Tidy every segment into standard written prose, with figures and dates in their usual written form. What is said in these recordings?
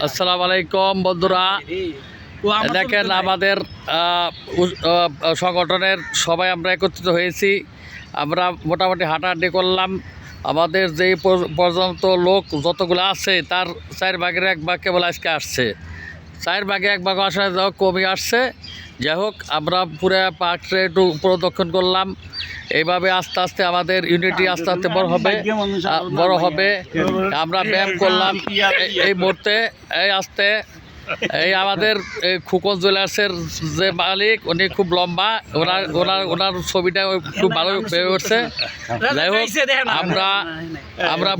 আসসালামু আলাইকুম বন্ধুরা, দেখেন আমাদের সংগঠনের সবাই আমরা একত্রিত হয়েছি। আমরা মোটামুটি হাঁটাহাঁটি করলাম। আমাদের যেই পর্যন্ত লোক যতগুলো আছে তার 4 ভাগের 1 ভাগ কেবল আজকে আসছে। 4 ভাগে 1 ভাগ আসা যাও কমই আসছে। যাই হোক, আমরা পুরো পার্কটা একটু প্রদক্ষিণ করলাম। এইভাবে আস্তে আস্তে আমাদের ইউনিটি আস্তে আস্তে বড় হবে। আমরা ব্যায়াম করলাম এই মুহূর্তে। এই আমাদের খুকন জুয়েলার্সের যে মালিক, উনি খুব লম্বা, ওনার ছবিটা খুব ভালো বেড়ে উঠছে। যাই হোক, আমরা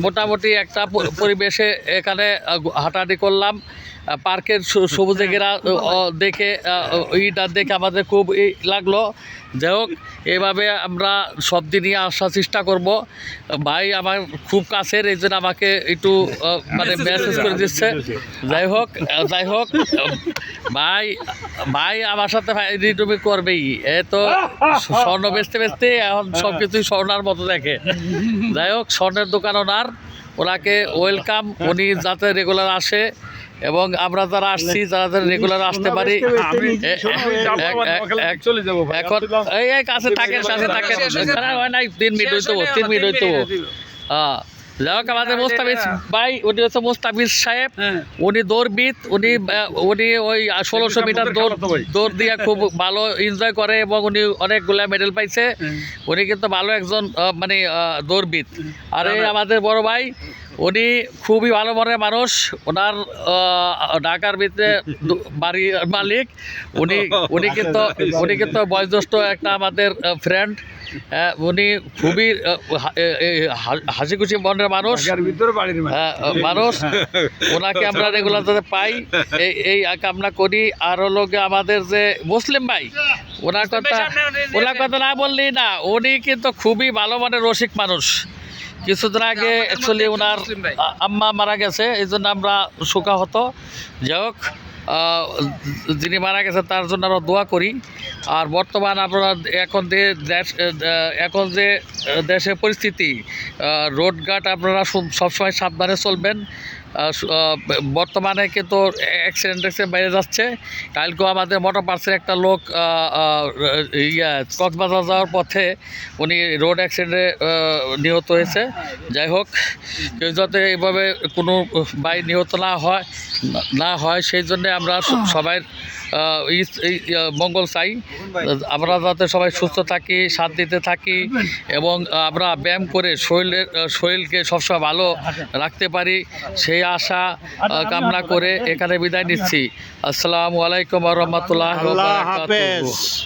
মোটামুটি একটা পরিবেশে এখানে হাঁটাহাঁটি করলাম। পার্কের সবুজে ঘেরা দেখে আমাদের খুব লাগলো। যাই হোক, এভাবে আমরা সব দিনই আসার চেষ্টা করব। ভাই আমার খুব কাছের, এই জন্য আমাকে একটু মেসেজ করে দিচ্ছে। যাই হোক ভাই আমার সাথে তুমি করবেই। এ তো স্বর্ণ বেচতে এখন সব কিছুই স্বর্ণার মতো দেখে। যাই হোক, স্বর্ণের দোকান ওনাকে ওয়েলকাম। উনি যাতে রেগুলার আসে এবং আমরা যারা আসছি যারা রেগুলার আসতে পারি। এখন এই কাছে থাকেন 3 মিনিট হইতো। হ্যাঁ, যাই হোক, আমাদের মোস্তাফিজ ভাই, উনি হচ্ছে মোস্তাফিজ সাহেব। উনি দৌড়বিদ। উনি ওই 1600 মিটার দৌড় দিয়ে খুব ভালো এনজয় করে এবং উনি অনেকগুলা মেডেল পাইছে। উনি কিন্তু ভালো একজন দৌড়বিদ। আর এই আমাদের বড় ভাই, উনি খুবই ভালো মনের মানুষ। ওনার ঢাকার ভিতরে বাড়ির মালিক। উনি কিন্তু বয়োজ্যেষ্ঠ একটা আমাদের ফ্রেন্ড। উনি খুবই হাসি খুশি মনের মানুষ। ওনাকে আমরা রেগুলার যাতে পাই এই কামনা করি। আর হলো আমাদের যে মুসলিম ভাই, ওনার কথা না বললেই না। উনি কিন্তু খুবই ভালো মনের রসিক মানুষ। কিছুদিন আগে অ্যাকচুয়ালি ওনার আম্মা মারা গেছে, এই জন্য আমরা শোকাহত। যাই হোক, যিনি মারা গেছে তার জন্য আমরা দোয়া করি। আর বর্তমান আপনারা এখন যে দেশের পরিস্থিতি, রোডঘাট আপনারা সবসময় সাবধানে চলবেন। বর্তমানে কিন্তু অ্যাক্সিডেন্ট বাইরে যাচ্ছে। কালকেও আমাদের মোটর পার্সের একটা লোক কক্সবাজার যাওয়ার পথে উনি রোড অ্যাক্সিডেন্টে নিহত হয়েছে। যাই হোক, কেউ যাতে এইভাবে কোনো বাইক নিহত না হয় সেই জন্যে আমরা সবাই মঙ্গল চাই। আমরা যাতে সবাই সুস্থ থাকি, শান্তিতে থাকি এবং আমরা ব্যায়াম করে শরীরকে সবসময় ভালো রাখতে পারি, সেই আশা কামনা করে এখানে বিদায় নিচ্ছি। আসসালামু আলাইকুম ওয়া রাহমাতুল্লাহি ওয়া বারাকাতুহু।